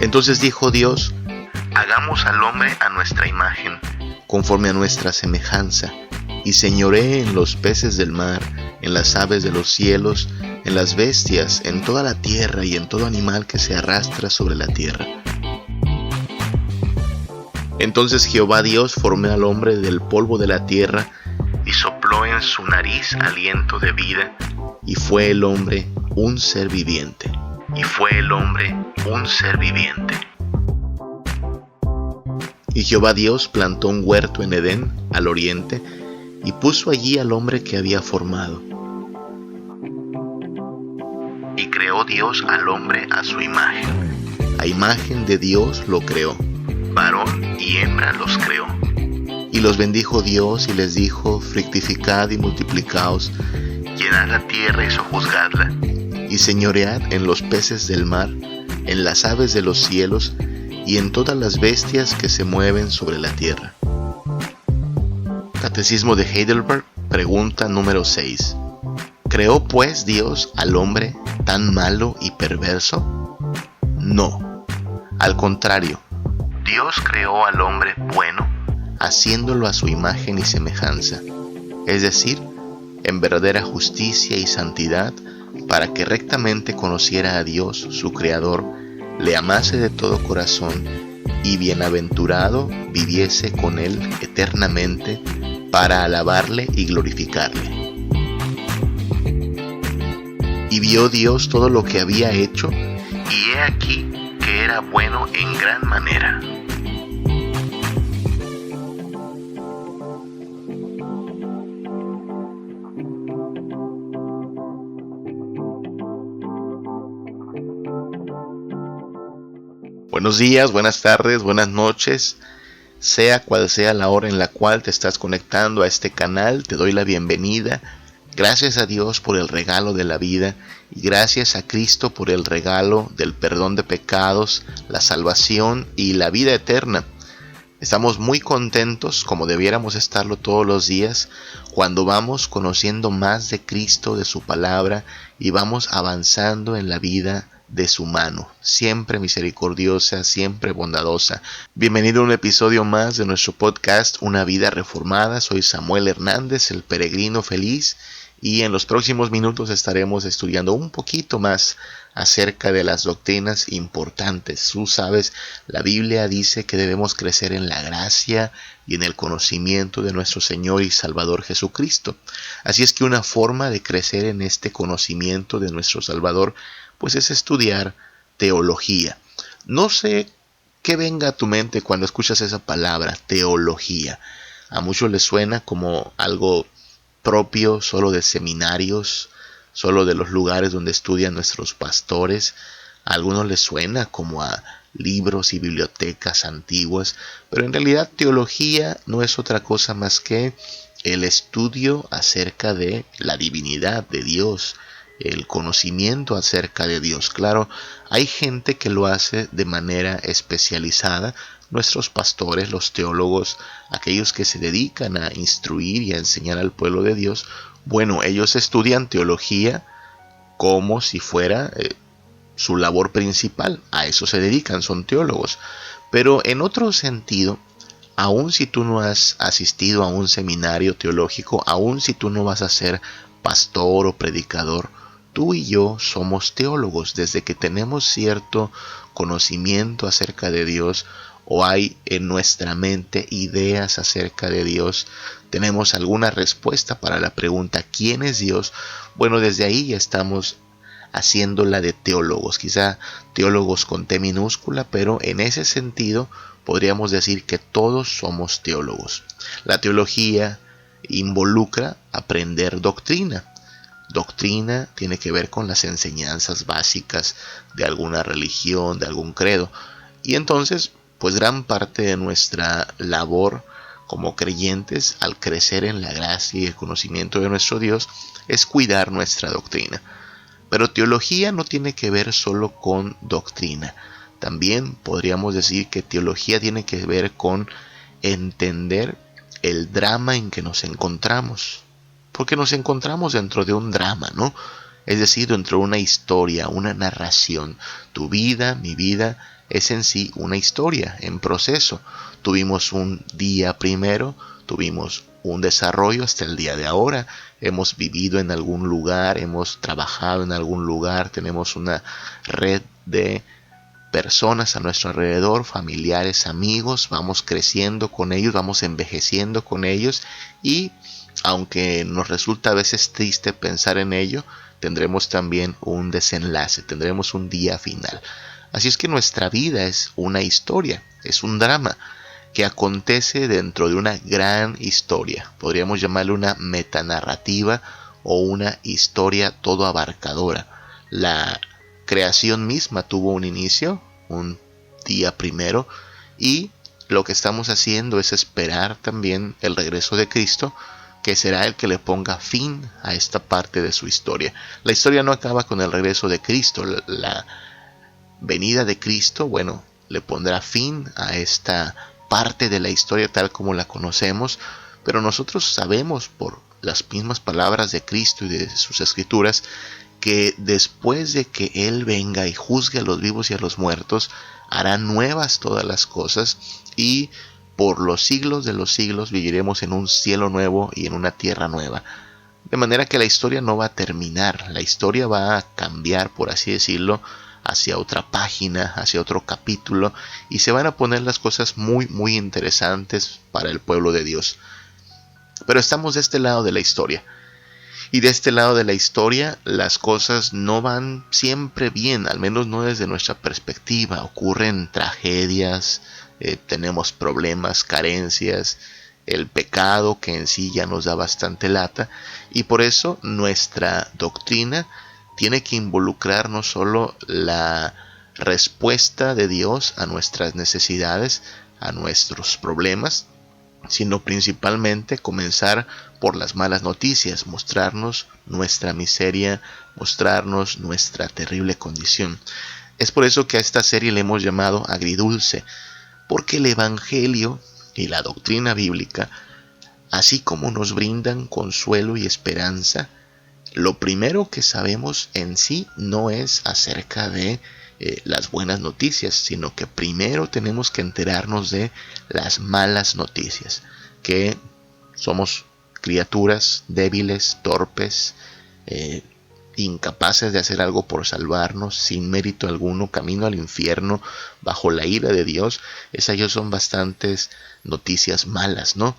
Entonces dijo Dios: hagamos al hombre a nuestra imagen, conforme a nuestra semejanza, y señoree en los peces del mar, en las aves de los cielos, en las bestias, en toda la tierra y en todo animal que se arrastra sobre la tierra. Entonces Jehová Dios formó al hombre del polvo de la tierra y sopló en su nariz aliento de vida, y fue el hombre un ser viviente. Y Jehová Dios plantó un huerto en Edén, al oriente, y puso allí al hombre que había formado. Y creó Dios al hombre a su imagen. A imagen de Dios lo creó, varón y hembra los creó. Y los bendijo Dios y les dijo: fructificad y multiplicaos, llenad la tierra y sojuzgadla, y señoread en los peces del mar, en las aves de los cielos, y en todas las bestias que se mueven sobre la tierra. Catecismo de Heidelberg, pregunta número 6. ¿Creó pues Dios al hombre tan malo y perverso? No. Al contrario, Dios creó al hombre bueno, haciéndolo a su imagen y semejanza, es decir, en verdadera justicia y santidad, para que rectamente conociera a Dios, su Creador, le amase de todo corazón, y bienaventurado viviese con él eternamente, para alabarle y glorificarle. Y vio Dios todo lo que había hecho, y he aquí que era bueno en gran manera. Buenos días, buenas tardes, buenas noches, sea cual sea la hora en la cual te estás conectando a este canal, te doy la bienvenida. Gracias a Dios por el regalo de la vida y gracias a Cristo por el regalo del perdón de pecados, la salvación y la vida eterna. Estamos muy contentos, como debiéramos estarlo todos los días, cuando vamos conociendo más de Cristo, de su palabra, y vamos avanzando en la vida de su mano, siempre misericordiosa, siempre bondadosa. Bienvenido a un episodio más de nuestro podcast Una Vida Reformada. Soy Samuel Hernández, el peregrino feliz, y en los próximos minutos estaremos estudiando un poquito más acerca de las doctrinas importantes. Tú sabes, la Biblia dice que debemos crecer en la gracia y en el conocimiento de nuestro Señor y Salvador Jesucristo. Así es que una forma de crecer en este conocimiento de nuestro Salvador pues es estudiar teología. No sé qué venga a tu mente cuando escuchas esa palabra, teología. A muchos les suena como algo propio solo de seminarios, solo de los lugares donde estudian nuestros pastores. A algunos les suena como a libros y bibliotecas antiguas, pero en realidad teología no es otra cosa más que el estudio acerca de la divinidad de Dios, el conocimiento acerca de Dios. Claro, hay gente que lo hace de manera especializada. Nuestros pastores, los teólogos, aquellos que se dedican a instruir y a enseñar al pueblo de Dios, bueno, ellos estudian teología como si fuera su labor principal. A eso se dedican, son teólogos. Pero en otro sentido, aun si tú no has asistido a un seminario teológico, aun si tú no vas a ser pastor o predicador, tú y yo somos teólogos. Desde que tenemos cierto conocimiento acerca de Dios o hay en nuestra mente ideas acerca de Dios, tenemos alguna respuesta para la pregunta ¿quién es Dios? Bueno, desde ahí ya estamos haciéndola de teólogos, quizá teólogos con T minúscula, pero en ese sentido podríamos decir que todos somos teólogos. La teología involucra aprender doctrina. Doctrina tiene que ver con las enseñanzas básicas de alguna religión, de algún credo. Y entonces, pues gran parte de nuestra labor como creyentes, al crecer en la gracia y el conocimiento de nuestro Dios, es cuidar nuestra doctrina. Pero teología no tiene que ver solo con doctrina. También podríamos decir que teología tiene que ver con entender el drama en que nos encontramos. Porque nos encontramos dentro de un drama, ¿no? Es decir, dentro de una historia, una narración. Tu vida, mi vida, es en sí una historia en proceso. Tuvimos un día primero, tuvimos un desarrollo hasta el día de ahora, hemos vivido en algún lugar, hemos trabajado en algún lugar, tenemos una red de personas a nuestro alrededor, familiares, amigos, vamos creciendo con ellos, vamos envejeciendo con ellos y aunque nos resulta a veces triste pensar en ello, tendremos también un desenlace, tendremos un día final. Así es que nuestra vida es una historia, es un drama que acontece dentro de una gran historia. Podríamos llamarle una metanarrativa o una historia todo abarcadora. La creación misma tuvo un inicio, un día primero, y lo que estamos haciendo es esperar también el regreso de Cristo, que será el que le ponga fin a esta parte de su historia. La historia no acaba con el regreso de Cristo. La venida de Cristo, bueno, le pondrá fin a esta parte de la historia tal como la conocemos, pero nosotros sabemos por las mismas palabras de Cristo y de sus escrituras que después de que Él venga y juzgue a los vivos y a los muertos, hará nuevas todas las cosas y por los siglos de los siglos viviremos en un cielo nuevo y en una tierra nueva. De manera que la historia no va a terminar, la historia va a cambiar, por así decirlo, hacia otra página, hacia otro capítulo, y se van a poner las cosas muy, muy interesantes para el pueblo de Dios. Pero estamos de este lado de la historia. Y de este lado de la historia las cosas no van siempre bien, al menos no desde nuestra perspectiva. Ocurren tragedias, tenemos problemas, carencias, el pecado que en sí ya nos da bastante lata. Y por eso nuestra doctrina tiene que involucrar no solo la respuesta de Dios a nuestras necesidades, a nuestros problemas, sino principalmente comenzar por las malas noticias, mostrarnos nuestra miseria, mostrarnos nuestra terrible condición. Es por eso que a esta serie le hemos llamado Agridulce, porque el Evangelio y la doctrina bíblica, así como nos brindan consuelo y esperanza, lo primero que sabemos en sí no es acerca de las buenas noticias, sino que primero tenemos que enterarnos de las malas noticias, que somos criaturas débiles, torpes, incapaces de hacer algo por salvarnos, sin mérito alguno, camino al infierno, bajo la ira de Dios. Esas son bastantes noticias malas, ¿no?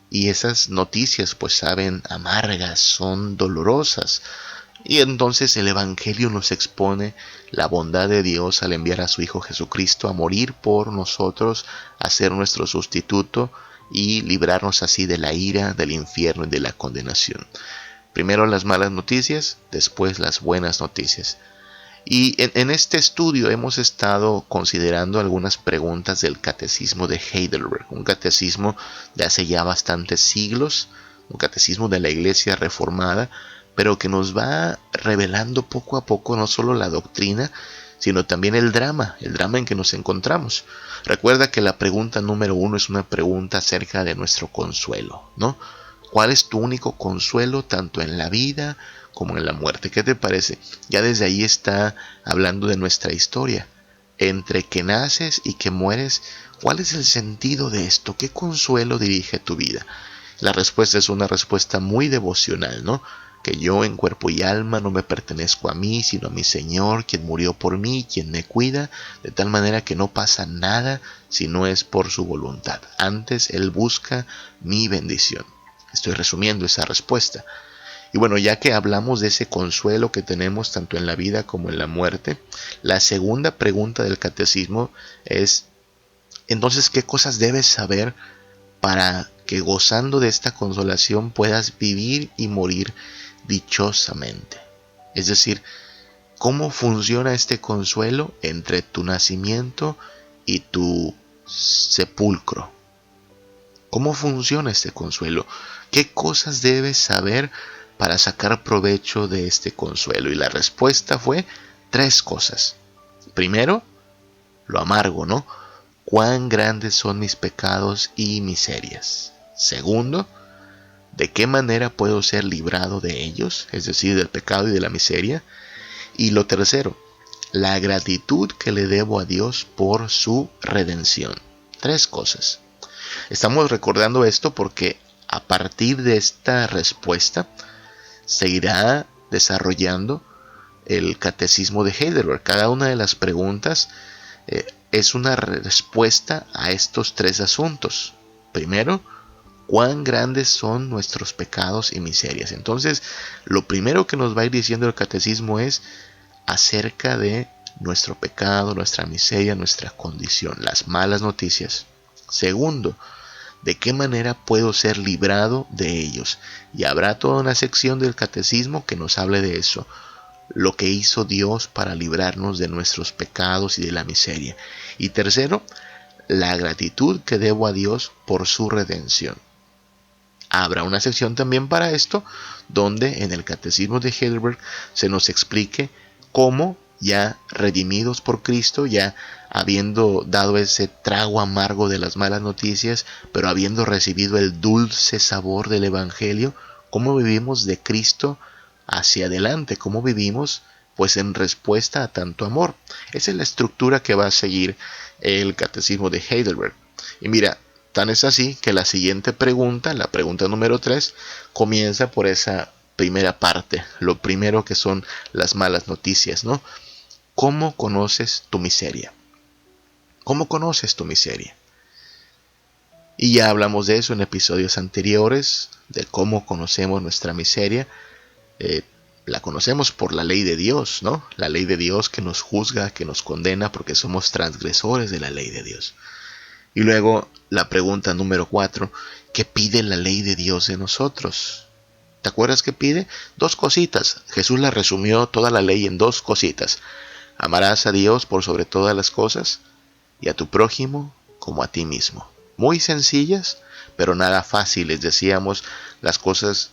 Y esas noticias pues saben amargas, son dolorosas. Y entonces el Evangelio nos expone la bondad de Dios al enviar a su Hijo Jesucristo a morir por nosotros, a ser nuestro sustituto y librarnos así de la ira, del infierno y de la condenación. Primero las malas noticias, después las buenas noticias. Y en este estudio hemos estado considerando algunas preguntas del catecismo de Heidelberg, un catecismo de hace ya bastantes siglos, un catecismo de la Iglesia Reformada, pero que nos va revelando poco a poco no solo la doctrina, sino también el drama en que nos encontramos. Recuerda que la pregunta número 1 es una pregunta acerca de nuestro consuelo, ¿no? ¿Cuál es tu único consuelo tanto en la vida como en la muerte? ¿Qué te parece? Ya desde ahí está hablando de nuestra historia. Entre que naces y que mueres, ¿cuál es el sentido de esto? ¿Qué consuelo dirige tu vida? La respuesta es una respuesta muy devocional, ¿no? Que yo en cuerpo y alma no me pertenezco a mí, sino a mi Señor, quien murió por mí, quien me cuida, de tal manera que no pasa nada si no es por su voluntad. Antes Él busca mi bendición. Estoy resumiendo esa respuesta. Y bueno, ya que hablamos de ese consuelo que tenemos tanto en la vida como en la muerte, la segunda pregunta del catecismo es, entonces, ¿qué cosas debes saber para que gozando de esta consolación puedas vivir y morir dichosamente? Es decir, ¿cómo funciona este consuelo entre tu nacimiento y tu sepulcro? ¿Cómo funciona este consuelo? ¿Qué cosas debes saber para sacar provecho de este consuelo? Y la respuesta fue 3 cosas. Primero, lo amargo, ¿no? Cuán grandes son mis pecados y miserias. Segundo, ¿de qué manera puedo ser librado de ellos? Es decir, del pecado y de la miseria. Y lo tercero, la gratitud que le debo a Dios por su redención. 3 cosas. Estamos recordando esto porque a partir de esta respuesta se irá desarrollando el catecismo de Heidelberg. Cada una de las preguntas es una respuesta a estos 3 asuntos. Primero, cuán grandes son nuestros pecados y miserias. Entonces, lo primero que nos va a ir diciendo el catecismo es acerca de nuestro pecado, nuestra miseria, nuestra condición, las malas noticias. Segundo, ¿de qué manera puedo ser librado de ellos? Y habrá toda una sección del catecismo que nos hable de eso. Lo que hizo Dios para librarnos de nuestros pecados y de la miseria. Y tercero, la gratitud que debo a Dios por su redención. Habrá una sección también para esto, donde en el catecismo de Heidelberg se nos explique cómo, ya redimidos por Cristo, ya habiendo dado ese trago amargo de las malas noticias, pero habiendo recibido el dulce sabor del Evangelio, cómo vivimos de Cristo hacia adelante, cómo vivimos pues en respuesta a tanto amor. Esa es la estructura que va a seguir el catecismo de Heidelberg. Y mira, tan es así que la siguiente pregunta, la pregunta número 3, comienza por esa primera parte, lo primero que son las malas noticias, ¿no? ¿Cómo conoces tu miseria? ¿Cómo conoces tu miseria? Y ya hablamos de eso en episodios anteriores, de cómo conocemos nuestra miseria. La conocemos por la ley de Dios, ¿no? La ley de Dios que nos juzga, que nos condena porque somos transgresores de la ley de Dios. Y luego la pregunta número 4, ¿qué pide la ley de Dios de nosotros? ¿Te acuerdas qué pide? 2 cositas. Jesús la resumió toda la ley en 2 cositas. Amarás a Dios por sobre todas las cosas y a tu prójimo como a ti mismo. Muy sencillas, pero nada fáciles. Decíamos, las cosas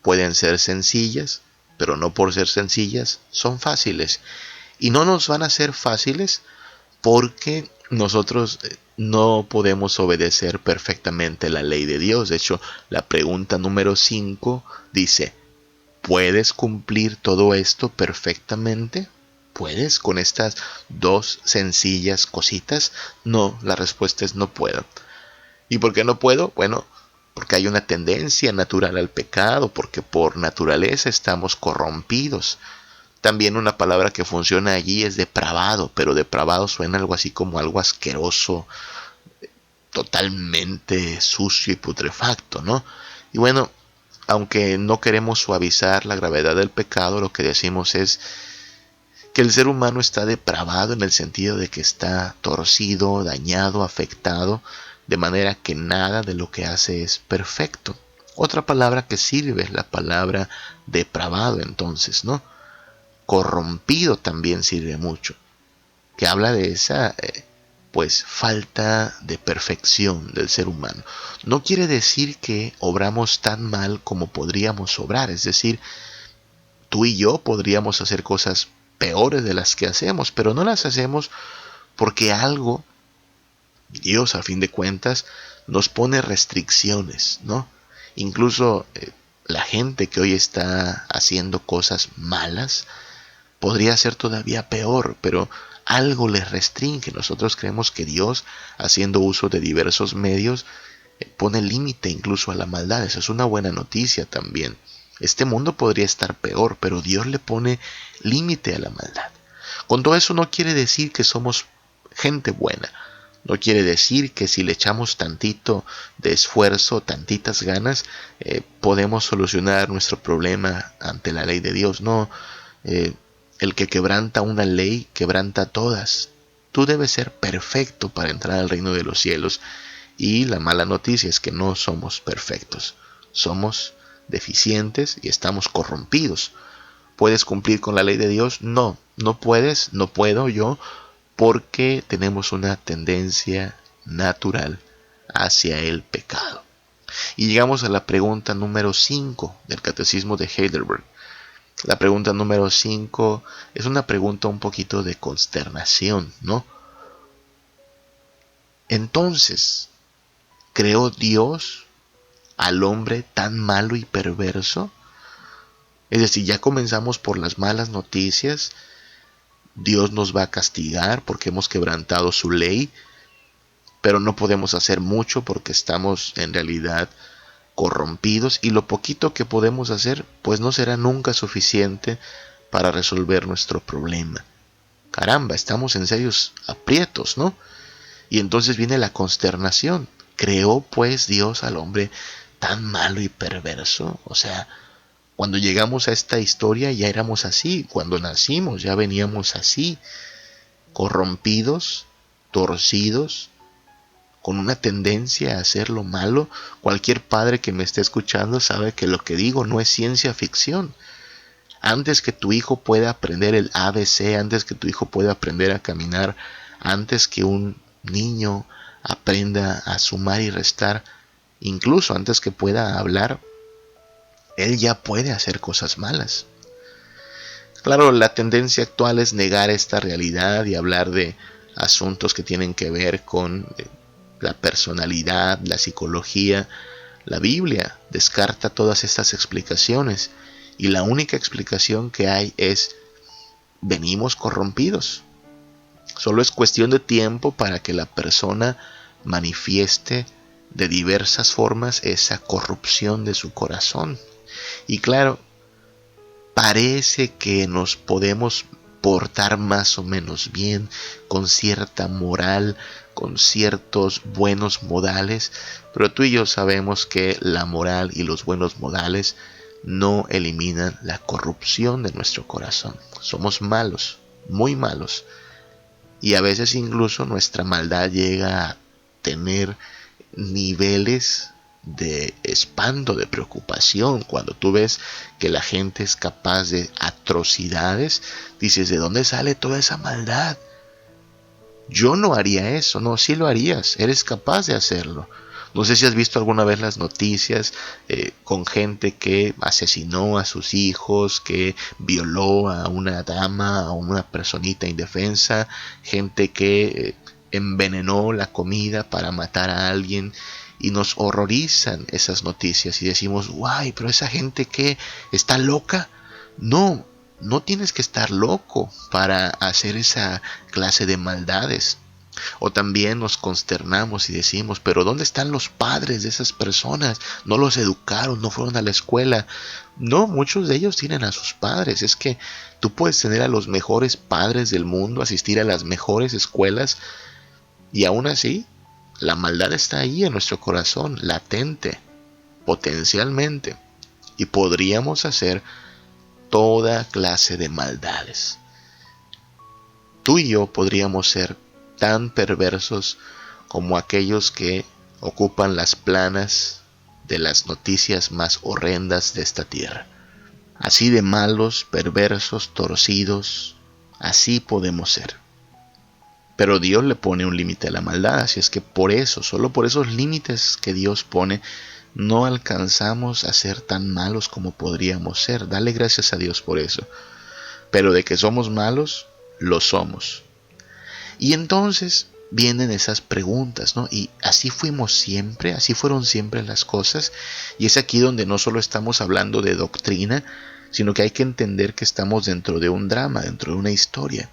pueden ser sencillas, pero no por ser sencillas son fáciles. Y no nos van a ser fáciles porque nosotros no podemos obedecer perfectamente la ley de Dios. De hecho, la pregunta número 5 dice, ¿puedes cumplir todo esto perfectamente? ¿Puedes con estas 2 sencillas cositas? No, la respuesta es no puedo. ¿Y por qué no puedo? Bueno, porque hay una tendencia natural al pecado, porque por naturaleza estamos corrompidos. También una palabra que funciona allí es depravado, pero depravado suena algo así como algo asqueroso, totalmente sucio y putrefacto, ¿no? Y bueno, aunque no queremos suavizar la gravedad del pecado, lo que decimos es que el ser humano está depravado en el sentido de que está torcido, dañado, afectado, de manera que nada de lo que hace es perfecto. Otra palabra que sirve es la palabra depravado entonces, ¿no? Corrompido también sirve mucho, que habla de esa pues falta de perfección del ser humano. No quiere decir que obramos tan mal como podríamos obrar, es decir, tú y yo podríamos hacer cosas peores de las que hacemos, pero no las hacemos porque algo, Dios a fin de cuentas, nos pone restricciones, ¿no? Incluso la gente que hoy está haciendo cosas malas podría ser todavía peor, pero algo les restringe. Nosotros creemos que Dios, haciendo uso de diversos medios, pone límite incluso a la maldad. Eso es una buena noticia también. Este mundo podría estar peor, pero Dios le pone límite a la maldad. Con todo eso no quiere decir que somos gente buena. No quiere decir que si le echamos tantito de esfuerzo, tantitas ganas, podemos solucionar nuestro problema ante la ley de Dios. No, el que quebranta una ley, quebranta todas. Tú debes ser perfecto para entrar al reino de los cielos. Y la mala noticia es que no somos perfectos. Somos deficientes y estamos corrompidos. ¿Puedes cumplir con la ley de Dios? No, no puedes, no puedo yo, porque tenemos una tendencia natural hacia el pecado. Y llegamos a la pregunta número 5 del Catecismo de Heidelberg. La pregunta número 5 es una pregunta un poquito de consternación, ¿no? Entonces, ¿creó Dios al hombre tan malo y perverso? Es decir, ya comenzamos por las malas noticias. Dios nos va a castigar porque hemos quebrantado su ley, pero no podemos hacer mucho porque estamos en realidad corrompidos, y lo poquito que podemos hacer pues no será nunca suficiente para resolver nuestro problema. Caramba, estamos en serios aprietos, ¿no? Y entonces viene la consternación. ¿Creó pues Dios al hombre tan malo y perverso? O sea, cuando llegamos a esta historia ya éramos así. Cuando nacimos ya veníamos así, corrompidos, torcidos, con una tendencia a hacer lo malo. Cualquier padre que me esté escuchando sabe que lo que digo no es ciencia ficción. Antes que tu hijo pueda aprender el ABC, antes que tu hijo pueda aprender a caminar, antes que un niño aprenda a sumar y restar, incluso antes que pueda hablar, él ya puede hacer cosas malas. Claro, la tendencia actual es negar esta realidad y hablar de asuntos que tienen que ver con la personalidad, la psicología. La Biblia descarta todas estas explicaciones, y la única explicación que hay es: venimos corrompidos. Solo es cuestión de tiempo para que la persona manifieste de diversas formas esa corrupción de su corazón. Y claro, parece que nos podemos portar más o menos bien, con cierta moral, con ciertos buenos modales, pero tú y yo sabemos que la moral y los buenos modales no eliminan la corrupción de nuestro corazón. Somos malos, muy malos, y a veces incluso nuestra maldad llega a tener niveles de espanto, de preocupación. Cuando tú ves que la gente es capaz de atrocidades, dices: ¿de dónde sale toda esa maldad? Yo no haría eso. No, sí lo harías, eres capaz de hacerlo. No sé si has visto alguna vez las noticias con gente que asesinó a sus hijos, que violó a una dama, a una personita indefensa, gente que envenenó la comida para matar a alguien, y nos horrorizan esas noticias y decimos: guay, pero esa gente que está loca. No, no tienes que estar loco para hacer esa clase de maldades. O también nos consternamos y decimos: pero ¿dónde están los padres de esas personas? No los educaron, no fueron a la escuela. No, muchos de ellos tienen a sus padres. Es que tú puedes tener a los mejores padres del mundo, asistir a las mejores escuelas, y aún así la maldad está ahí en nuestro corazón, latente, potencialmente, y podríamos hacer toda clase de maldades. Tú y yo podríamos ser tan perversos como aquellos que ocupan las planas de las noticias más horrendas de esta tierra. Así de malos, perversos, torcidos, así podemos ser. Pero Dios le pone un límite a la maldad, así es que por eso, solo por esos límites que Dios pone, no alcanzamos a ser tan malos como podríamos ser. Dale gracias a Dios por eso. Pero de que somos malos, lo somos. Y entonces vienen esas preguntas, ¿no? Y así fuimos siempre, así fueron siempre las cosas. Y es aquí donde no solo estamos hablando de doctrina, sino que hay que entender que estamos dentro de un drama, dentro de una historia.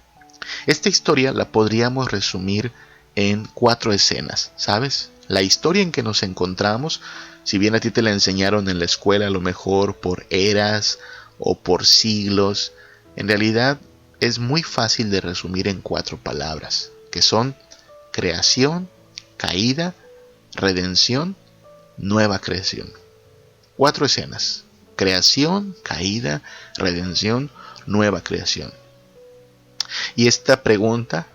Esta historia la podríamos resumir en 4 escenas, ¿sabes? La historia en que nos encontramos, si bien a ti te la enseñaron en la escuela a lo mejor por eras o por siglos, en realidad es muy fácil de resumir en 4 palabras, que son creación, caída, redención, nueva creación. 4 escenas: creación, caída, redención, nueva creación. Y esta pregunta,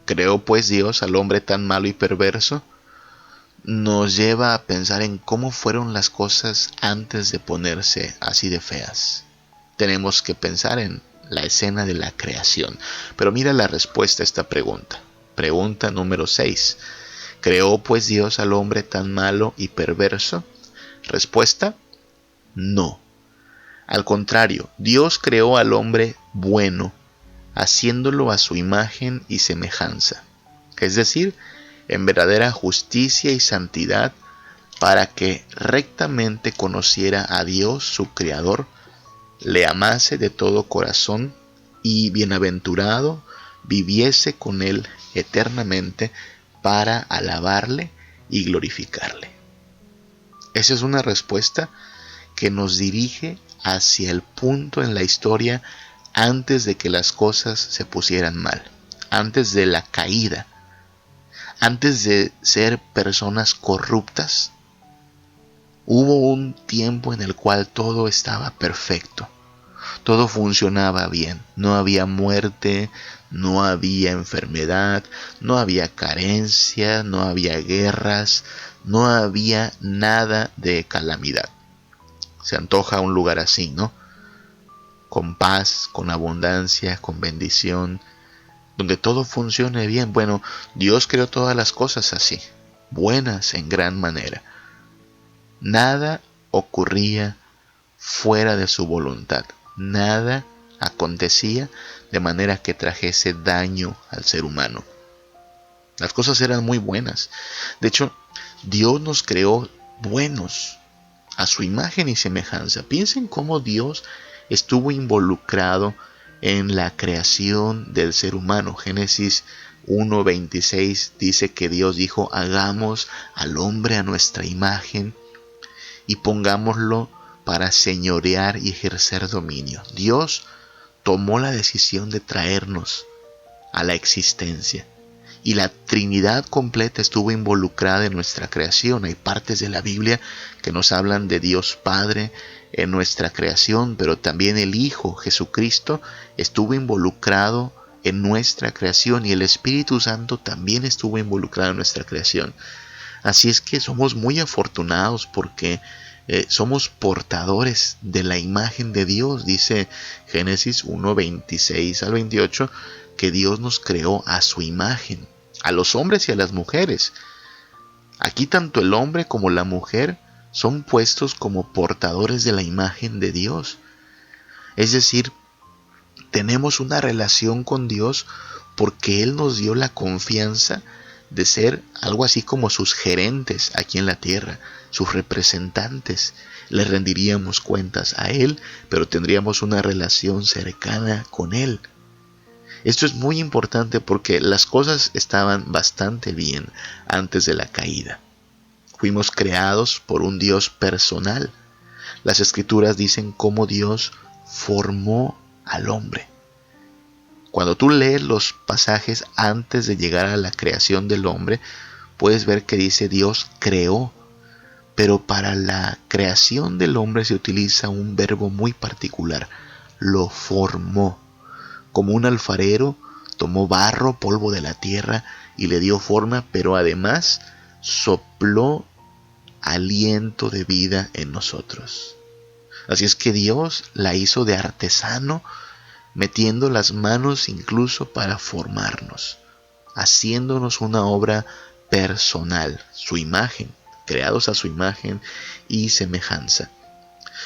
¿creó pues Dios al hombre tan malo y perverso?, nos lleva a pensar en cómo fueron las cosas antes de ponerse así de feas. Tenemos que pensar en la escena de la creación. Pero mira la respuesta a esta pregunta. Pregunta número 6. ¿Creó pues Dios al hombre tan malo y perverso? Respuesta: no. Al contrario, Dios creó al hombre bueno, haciéndolo a su imagen y semejanza, es decir, en verdadera justicia y santidad, para que rectamente conociera a Dios su Creador, le amase de todo corazón y bienaventurado viviese con él eternamente para alabarle y glorificarle. Esa es una respuesta que nos dirige hacia el punto en la historia antes de que las cosas se pusieran mal, antes de la caída, antes de ser personas corruptas. Hubo un tiempo en el cual todo estaba perfecto, todo funcionaba bien, no había muerte, no había enfermedad, no había carencia, no había guerras, no había nada de calamidad. Se antoja un lugar así, ¿no? Con paz, con abundancia, con bendición, donde todo funcione bien. Bueno, Dios creó todas las cosas así, buenas en gran manera. Nada ocurría fuera de su voluntad. Nada acontecía de manera que trajese daño al ser humano. Las cosas eran muy buenas. De hecho, Dios nos creó buenos a su imagen y semejanza. Piensen cómo Dios estuvo involucrado en la creación del ser humano. Génesis 1:26 dice que Dios dijo: hagamos al hombre a nuestra imagen y pongámoslo para señorear y ejercer dominio. Dios tomó la decisión de traernos a la existencia. Y la Trinidad completa estuvo involucrada en nuestra creación. Hay partes de la Biblia que nos hablan de Dios Padre en nuestra creación, pero también el Hijo Jesucristo estuvo involucrado en nuestra creación y el Espíritu Santo también estuvo involucrado en nuestra creación. Así es que somos muy afortunados porque somos portadores de la imagen de Dios. Dice Génesis 1:26 al 28 que Dios nos creó a su imagen, a los hombres y a las mujeres. Aquí tanto el hombre como la mujer son puestos como portadores de la imagen de Dios. Es decir, tenemos una relación con Dios porque Él nos dio la confianza de ser algo así como sus gerentes aquí en la tierra, sus representantes. Le rendiríamos cuentas a Él, pero tendríamos una relación cercana con Él. Esto es muy importante porque las cosas estaban bastante bien antes de la caída. Fuimos creados por un Dios personal. Las Escrituras dicen cómo Dios formó al hombre. Cuando tú lees los pasajes antes de llegar a la creación del hombre, puedes ver que dice Dios creó. Pero para la creación del hombre se utiliza un verbo muy particular: lo formó. Como un alfarero tomó barro, polvo de la tierra, y le dio forma, pero además sopló aliento de vida en nosotros. Así es que Dios la hizo de artesano, metiendo las manos incluso para formarnos, haciéndonos una obra personal, su imagen, creados a su imagen y semejanza.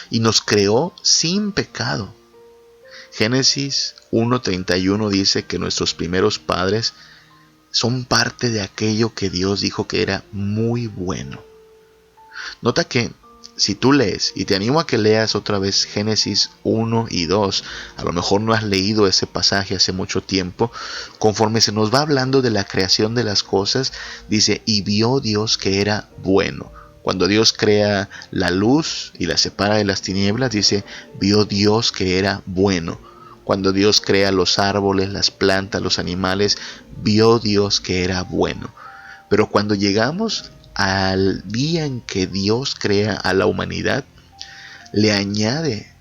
Y nos creó sin pecado. Génesis 1:31 dice que nuestros primeros padres son parte de aquello que Dios dijo que era muy bueno. Nota que si tú lees, y te animo a que leas otra vez Génesis 1 y 2, a lo mejor no has leído ese pasaje hace mucho tiempo, conforme se nos va hablando de la creación de las cosas, dice: y vio Dios que era bueno. Cuando Dios crea la luz y la separa de las tinieblas, dice: vio Dios que era bueno. Cuando Dios crea los árboles, las plantas, los animales, vio Dios que era bueno. Pero cuando llegamos al día en que Dios crea a la humanidad, le añade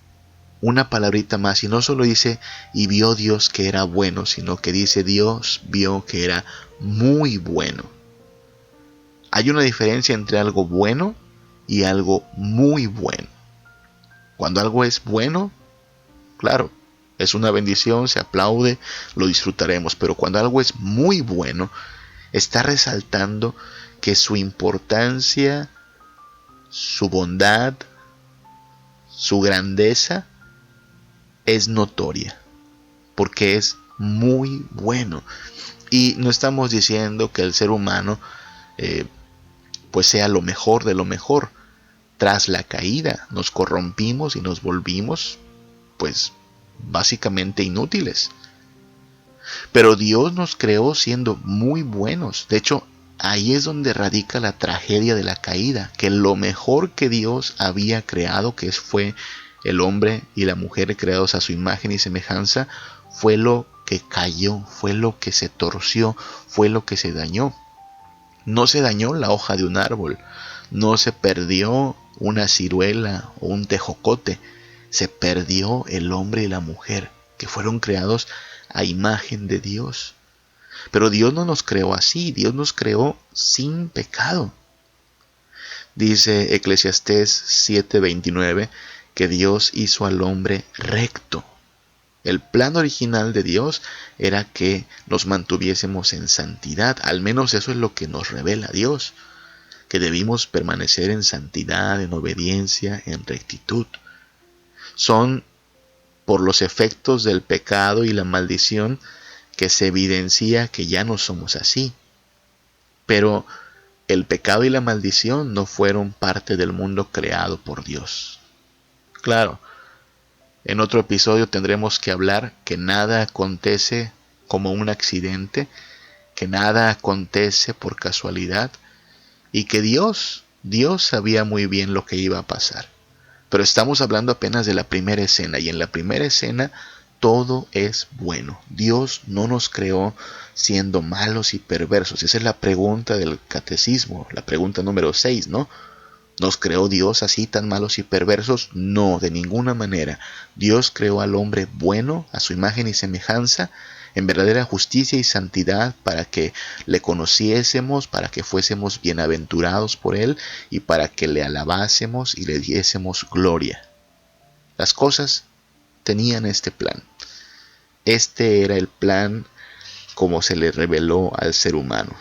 una palabrita más, y no solo dice y vio Dios que era bueno, sino que dice Dios vio que era muy bueno. Hay una diferencia entre algo bueno y algo muy bueno. Cuando algo es bueno, claro, es una bendición, se aplaude, lo disfrutaremos, pero cuando algo es muy bueno, está resaltando que su importancia, su bondad, su grandeza es notoria, porque es muy bueno. Y no estamos diciendo que el ser humano pues sea lo mejor de lo mejor. Tras la caída nos corrompimos y nos volvimos pues básicamente inútiles. Pero Dios nos creó siendo muy buenos. De hecho, ahí es donde radica la tragedia de la caída, que lo mejor que Dios había creado, que fue el hombre y la mujer creados a su imagen y semejanza, fue lo que cayó, fue lo que se torció, fue lo que se dañó. No se dañó la hoja de un árbol, no se perdió una ciruela o un tejocote, se perdió el hombre y la mujer, que fueron creados a imagen de Dios. Pero Dios no nos creó así, Dios nos creó sin pecado. Dice Eclesiastés 7:29 que Dios hizo al hombre recto. El plan original de Dios era que nos mantuviésemos en santidad, al menos eso es lo que nos revela Dios, que debimos permanecer en santidad, en obediencia, en rectitud. Son por los efectos del pecado y la maldición que se evidencia que ya no somos así. Pero el pecado y la maldición no fueron parte del mundo creado por Dios. Claro, en otro episodio tendremos que hablar que nada acontece como un accidente, que nada acontece por casualidad y que Dios sabía muy bien lo que iba a pasar. Pero estamos hablando apenas de la primera escena, y en la primera escena todo es bueno. Dios no nos creó siendo malos y perversos. Esa es la pregunta del catecismo, la pregunta número 6, ¿no? ¿Nos creó Dios así tan malos y perversos? No, de ninguna manera. Dios creó al hombre bueno, a su imagen y semejanza, en verdadera justicia y santidad, para que le conociésemos, para que fuésemos bienaventurados por él y para que le alabásemos y le diésemos gloria. Las cosas tenían este plan. Este era el plan como se le reveló al ser humano.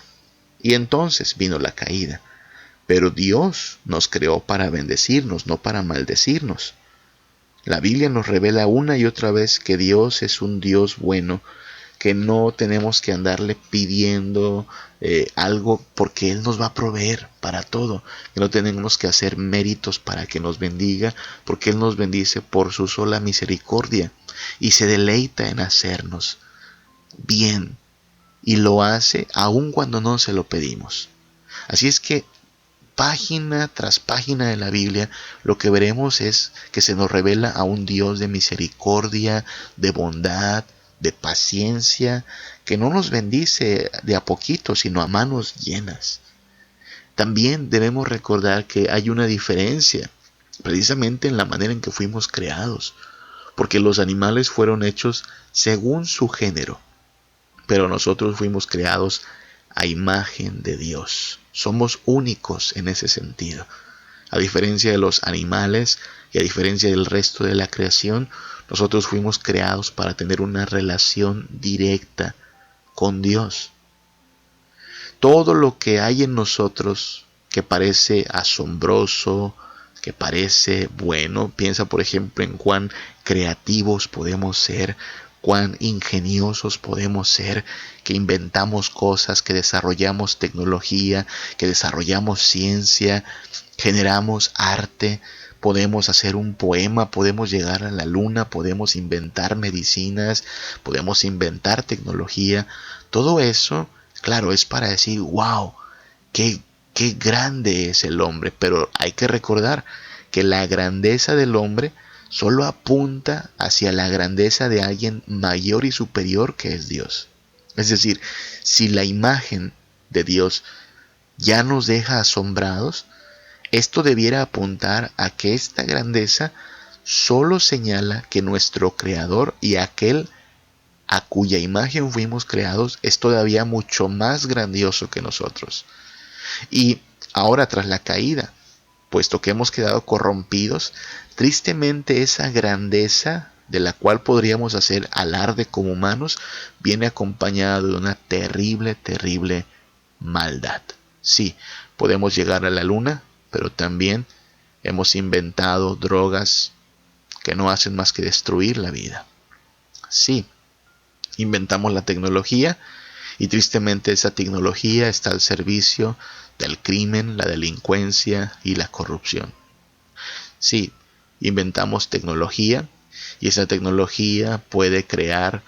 Y entonces vino la caída. Pero Dios nos creó para bendecirnos, no para maldecirnos. La Biblia nos revela una y otra vez que Dios es un Dios bueno, que no tenemos que andarle pidiendo algo porque Él nos va a proveer para todo, que no tenemos que hacer méritos para que nos bendiga, porque Él nos bendice por su sola misericordia y se deleita en hacernos bien, y lo hace aun cuando no se lo pedimos. Así es que página tras página de la Biblia, lo que veremos es que se nos revela a un Dios de misericordia, de bondad, de paciencia, que no nos bendice de a poquito, sino a manos llenas. También debemos recordar que hay una diferencia, precisamente en la manera en que fuimos creados, porque los animales fueron hechos según su género, pero nosotros fuimos creados a imagen de Dios. Somos únicos en ese sentido. A diferencia de los animales y a diferencia del resto de la creación, nosotros fuimos creados para tener una relación directa con Dios. Todo lo que hay en nosotros que parece asombroso, que parece bueno, piensa por ejemplo en cuán creativos podemos ser, cuán ingeniosos podemos ser, que inventamos cosas, que desarrollamos tecnología, que desarrollamos ciencia, generamos arte, podemos hacer un poema, podemos llegar a la luna, podemos inventar medicinas, podemos inventar tecnología. Todo eso, claro, es para decir, wow, qué grande es el hombre. Pero hay que recordar que la grandeza del hombre solo apunta hacia la grandeza de alguien mayor y superior que es Dios. Es decir, si la imagen de Dios ya nos deja asombrados, esto debiera apuntar a que esta grandeza solo señala que nuestro Creador y aquel a cuya imagen fuimos creados es todavía mucho más grandioso que nosotros. Y ahora, tras la caída, puesto que hemos quedado corrompidos, tristemente esa grandeza de la cual podríamos hacer alarde como humanos viene acompañada de una terrible, terrible maldad. Sí, podemos llegar a la luna, pero también hemos inventado drogas que no hacen más que destruir la vida. Sí, inventamos la tecnología y tristemente esa tecnología está al servicio del crimen, la delincuencia y la corrupción. Sí, inventamos tecnología Y esa tecnología puede crear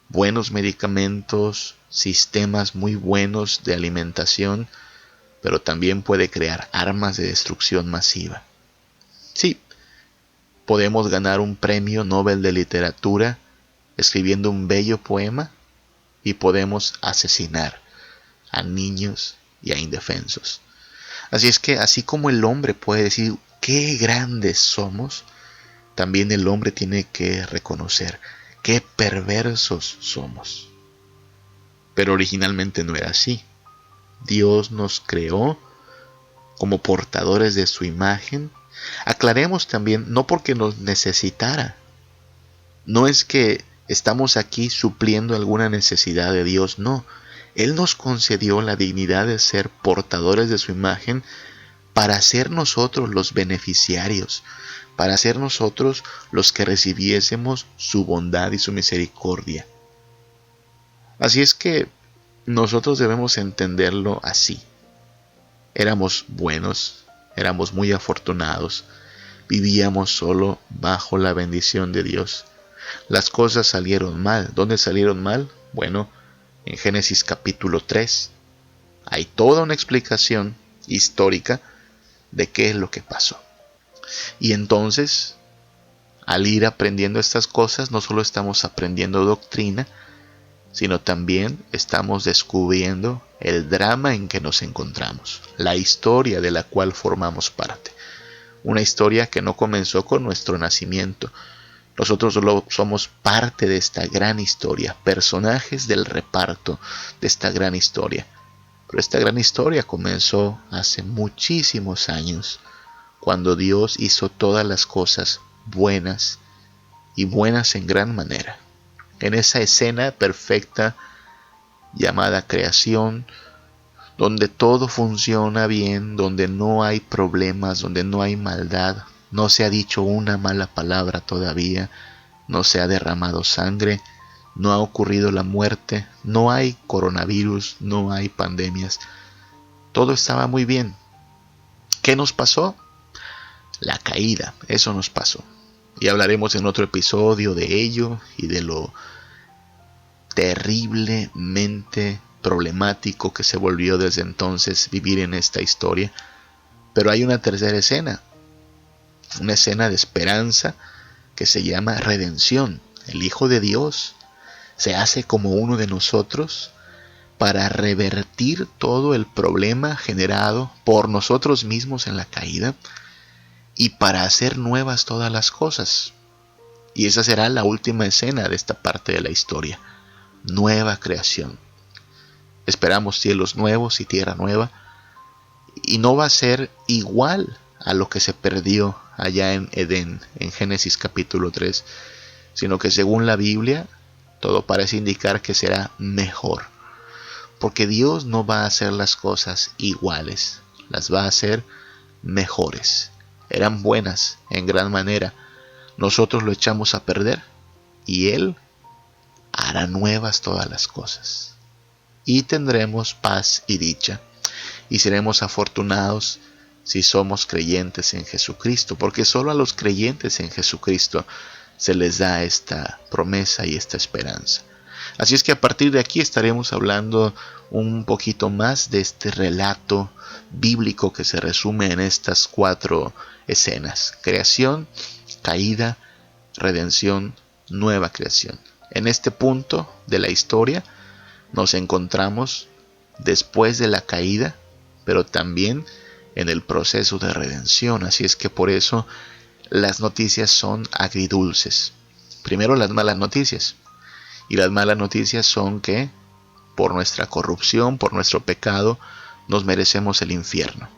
buenos medicamentos, sistemas muy buenos de alimentación, pero también puede crear armas de destrucción masiva. Sí, podemos ganar un premio Nobel de literatura escribiendo un bello poema y podemos asesinar a niños y a indefensos. Así es que así como el hombre puede decir qué grandes somos, también el hombre tiene que reconocer qué perversos somos. Pero originalmente no era así. Dios nos creó como portadores de su imagen. Aclaremos también, no porque nos necesitara. No es que estamos aquí supliendo alguna necesidad de Dios, no. Él nos concedió la dignidad de ser portadores de su imagen para ser nosotros los beneficiarios, para ser nosotros los que recibiésemos su bondad y su misericordia. Así es que nosotros debemos entenderlo así. Éramos buenos, éramos muy afortunados, vivíamos solo bajo la bendición de Dios. Las cosas salieron mal. ¿Dónde salieron mal? Bueno, en Génesis capítulo 3 hay toda una explicación histórica de qué es lo que pasó. Y entonces, al ir aprendiendo estas cosas, no solo estamos aprendiendo doctrina, sino también estamos descubriendo el drama en que nos encontramos, la historia de la cual formamos parte. Una historia que no comenzó con nuestro nacimiento. Nosotros solo somos parte de esta gran historia, personajes del reparto de esta gran historia. Pero esta gran historia comenzó hace muchísimos años, cuando Dios hizo todas las cosas buenas y buenas en gran manera. En esa escena perfecta llamada creación, donde todo funciona bien, donde no hay problemas, donde no hay maldad, no se ha dicho una mala palabra todavía, no se ha derramado sangre, no ha ocurrido la muerte, no hay coronavirus, no hay pandemias. Todo estaba muy bien. ¿Qué nos pasó? La caída, eso nos pasó. Y hablaremos en otro episodio de ello y de lo terriblemente problemático que se volvió desde entonces vivir en esta historia. Pero hay una tercera escena, una escena de esperanza que se llama redención. El Hijo de Dios se hace como uno de nosotros para revertir todo el problema generado por nosotros mismos en la caída y para hacer nuevas todas las cosas. Y esa será la última escena de esta parte de la historia. Nueva creación. Esperamos cielos nuevos y tierra nueva. Y no va a ser igual a lo que se perdió allá en Edén, en Génesis capítulo 3, sino que según la Biblia, todo parece indicar que será mejor. Porque Dios no va a hacer las cosas iguales, las va a hacer mejores. Eran buenas en gran manera. Nosotros lo echamos a perder y Él hará nuevas todas las cosas. Y tendremos paz y dicha. Y seremos afortunados si somos creyentes en Jesucristo, porque solo a los creyentes en Jesucristo se les da esta promesa y esta esperanza. Así es que a partir de aquí estaremos hablando un poquito más de este relato bíblico que se resume en estas 4 escenas: creación, caída, redención, nueva creación. En este punto de la historia nos encontramos después de la caída, pero también en el proceso de redención. Así es que por eso las noticias son agridulces. Primero las malas noticias. Y las malas noticias son que por nuestra corrupción, por nuestro pecado, nos merecemos el infierno.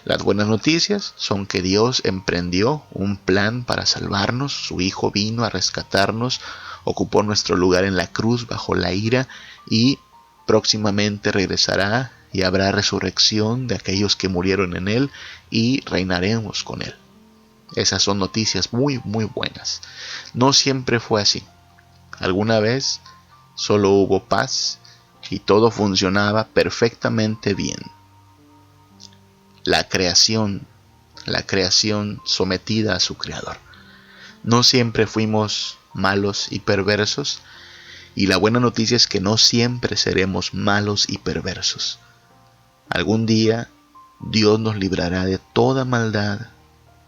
Las buenas noticias son que Dios emprendió un plan para salvarnos. Su Hijo vino a rescatarnos, ocupó nuestro lugar en la cruz bajo la ira y próximamente regresará y habrá resurrección de aquellos que murieron en Él y reinaremos con Él. Esas son noticias muy, muy buenas. No siempre fue así. Alguna vez solo hubo paz y todo funcionaba perfectamente bien. La creación sometida a su Creador. No siempre fuimos malos y perversos, y la buena noticia es que no siempre seremos malos y perversos. Algún día Dios nos librará de toda maldad,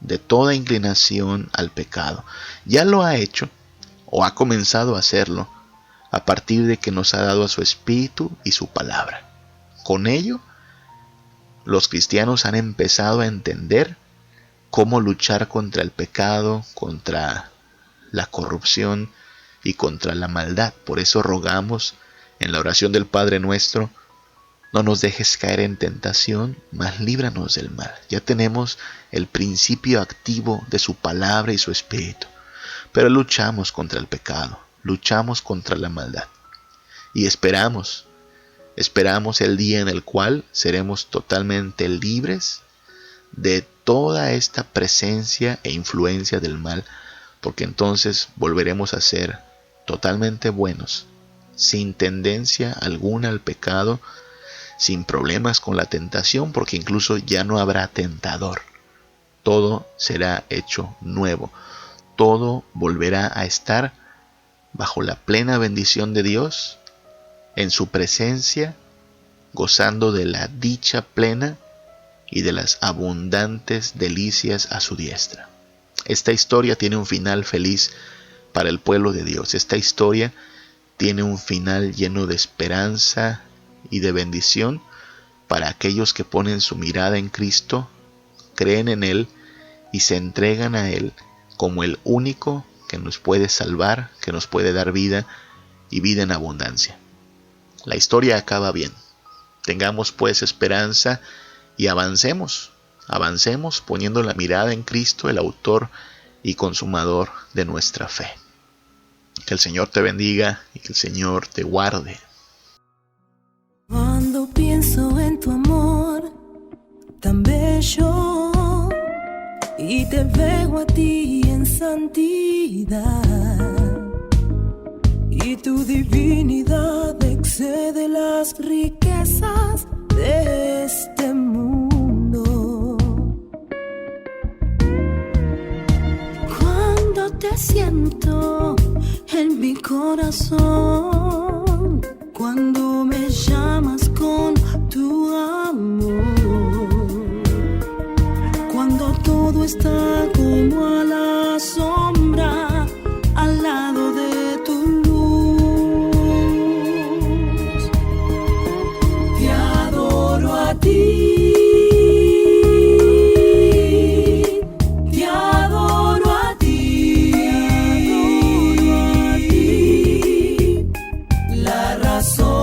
de toda inclinación al pecado. Ya lo ha hecho, o ha comenzado a hacerlo, a partir de que nos ha dado a su Espíritu y su palabra. Con ello, los cristianos han empezado a entender cómo luchar contra el pecado, contra la corrupción y contra la maldad. Por eso rogamos en la oración del Padre Nuestro: no nos dejes caer en tentación, mas líbranos del mal. Ya tenemos el principio activo de su palabra y su Espíritu. Pero luchamos contra el pecado, luchamos contra la maldad. Y esperamos el día en el cual seremos totalmente libres de toda esta presencia e influencia del mal, porque entonces volveremos a ser totalmente buenos, sin tendencia alguna al pecado, sin problemas con la tentación, porque incluso ya no habrá tentador. Todo será hecho nuevo. Todo volverá a estar bajo la plena bendición de Dios, en su presencia, gozando de la dicha plena y de las abundantes delicias a su diestra. Esta historia tiene un final feliz para el pueblo de Dios. Esta historia tiene un final lleno de esperanza y de bendición para aquellos que ponen su mirada en Cristo, creen en Él y se entregan a Él como el único que nos puede salvar, que nos puede dar vida y vida en abundancia. La historia acaba bien. Tengamos pues esperanza y avancemos poniendo la mirada en Cristo, el autor y consumador de nuestra fe. Que el Señor te bendiga y que el Señor te guarde. Cuando pienso en tu amor tan bello y te veo a ti en santidad, y tu divinidad excede las riquezas de este mundo. Cuando te siento en mi corazón, cuando me llamas con tu amor, cuando todo está como a la sombra al lado de tu luz, te adoro a ti. So